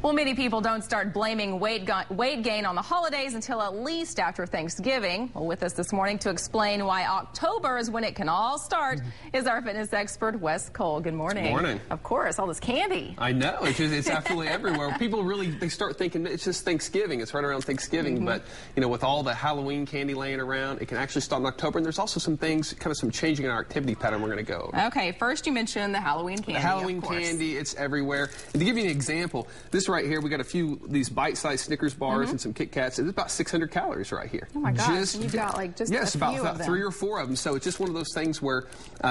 Well, many people don't start blaming weight gain on the holidays until at least after Thanksgiving. Well, with us this morning to explain why October is when it can all start is our fitness expert, Wes Cole. Good morning. Good morning. Of course, all this candy. I know. It's absolutely everywhere. People really, they start thinking it's just Thanksgiving. It's right around Thanksgiving. But, you know, with all the Halloween candy laying around, it can actually start in October. And there's also some things, kind of some changing in our activity pattern we're going to go over. Okay, first you mentioned the Halloween candy. The Halloween candy, it's everywhere. And to give you an example, this right here, we got a few these bite-sized Snickers bars and some Kit Kats. It's about 600 calories right here. Oh my gosh! And you've got like just yes, a few about 3 or 4 of them. So it's just one of those things where,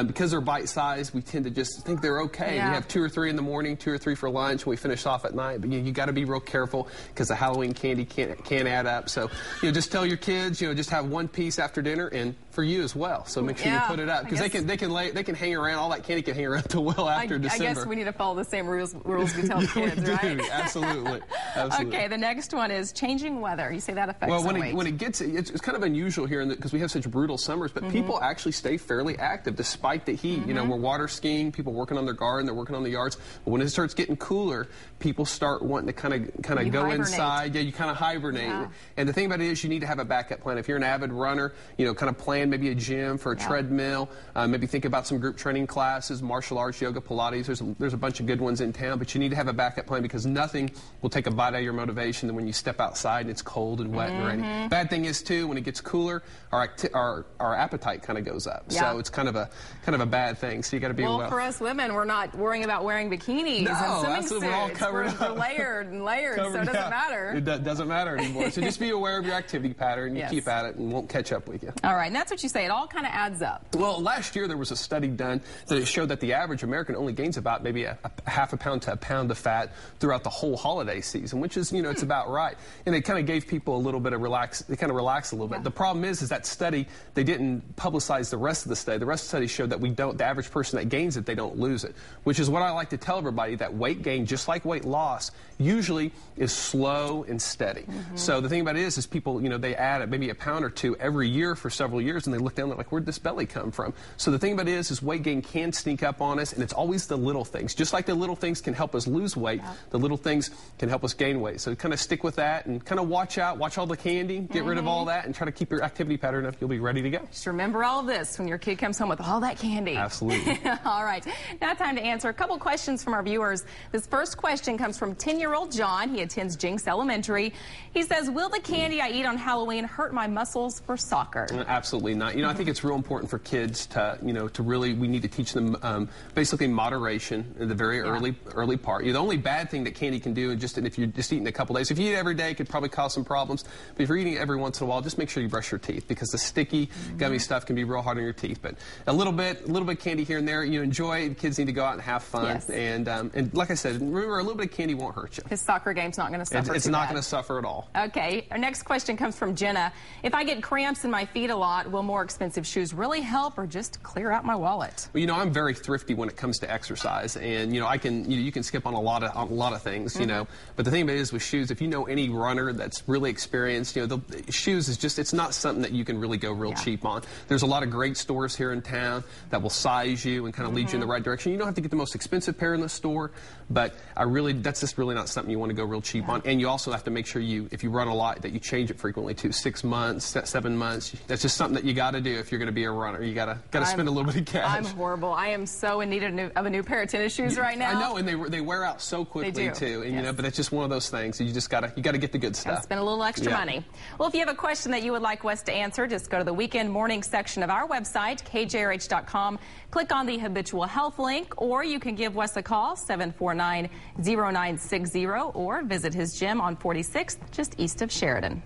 because they're bite-sized, we tend to just think they're okay. Yeah. We have 2 or 3 in the morning, 2 or 3 for lunch, and we finish off at night. But you got to be real careful because the Halloween candy can add up. So just tell your kids, just have 1 piece after dinner, and for you as well. So make sure you put it up because they can hang around. All that candy can hang around until well after December. I guess we need to follow the same rules we tell the kids, right? Absolutely. Okay, the next one is changing weather. You say that affects well, weight. when it gets, it's kind of unusual here because we have such brutal summers, but people actually stay fairly active despite the heat. We're water skiing, people working on their garden, they're working on the yards. But when it starts getting cooler, people start wanting to kind of go hibernate. inside. Yeah, you kind of hibernate. Yeah. And the thing about it is you need to have a backup plan. If you're an avid runner, kind of plan maybe a gym for a treadmill, maybe think about some group training classes, martial arts, yoga, Pilates. There's a bunch of good ones in town, but you need to have a backup plan because nothing will take a bite out of your motivation than when you step outside and it's cold and wet and rainy. Bad thing is too, when it gets cooler, our appetite kind of goes up. Yeah. So it's kind of a bad thing. So you got to be well. For us women, we're not worrying about wearing bikinis and swimming suits. We're all covered up. We're layered and layered, so it doesn't matter. It doesn't matter anymore. So just be aware of your activity pattern. You keep at it and won't catch up with you. All right, and that's what you say. It all kind of adds up. Well, last year there was a study done that showed that the average American only gains about maybe a half a pound to a pound of fat throughout the whole holiday season, which is, it's about right. And it kind of gave people a little bit of relax. They kind of relaxed a little bit. The problem is that study, they didn't publicize the rest of the study. The rest of the study showed that the average person that gains it, they don't lose it, which is what I like to tell everybody, that weight gain, just like weight loss, usually is slow and steady. So the thing about it is people, they add maybe a pound or 2 every year for several years, and they look down, they're like, where'd this belly come from? So the thing about it is weight gain can sneak up on us, and it's always the little things. Just like the little things can help us lose weight, the little things can help us gain weight. So kind of stick with that and kind of watch all the candy, get rid of all that, and try to keep your activity pattern up. You'll be ready to go. Just remember all of this when your kid comes home with all that candy. Absolutely. All right. Now time to answer a couple questions from our viewers. This first question comes from 10-year-old John. He attends Jinx Elementary. He says, will the candy I eat on Halloween hurt my muscles for soccer? Absolutely not. I think it's real important for kids to, to really, we need to teach them basically moderation in the very early part. The only bad thing that candy can do, if you're just eating a couple days, if you eat every day, it could probably cause some problems. But if you're eating it every once in a while, just make sure you brush your teeth because the sticky, gummy stuff can be real hard on your teeth. But a little bit candy here and there, enjoy. The kids need to go out and have fun. Yes. And like I said, remember, a little bit of candy won't hurt you. His soccer game's not going to suffer. It's not going to suffer at all. Okay. Our next question comes from Jenna. If I get cramps in my feet a lot, will more expensive shoes really help or just clear out my wallet? Well, I'm very thrifty when it comes to exercise, and you can skip on a lot of things, But the thing about it is with shoes, if you know any runner that's really experienced, the shoes is it's not something that you can really go real cheap on. There's a lot of great stores here in town that will size you and kind of lead you in the right direction. You don't have to get the most expensive pair in the store, but that's just really not something you want to go real cheap on. And you also have to make sure if you run a lot, that you change it frequently too. 6 months, 7 months. That's just something that you got to do if you're going to be a runner. You got to spend a little bit of cash. I'm horrible. I am so in need of a new pair of tennis shoes right now. I know, and they wear out so quickly too. And but it's just one of those things. You just got to get the good stuff. Spend a little extra money. Well, if you have a question that you would like Wes to answer, just go to the weekend morning section of our website, kjrh.com. Click on the habitual health link, or you can give Wes a call, 749-0960, or visit his gym on 46th, just east of Sheridan.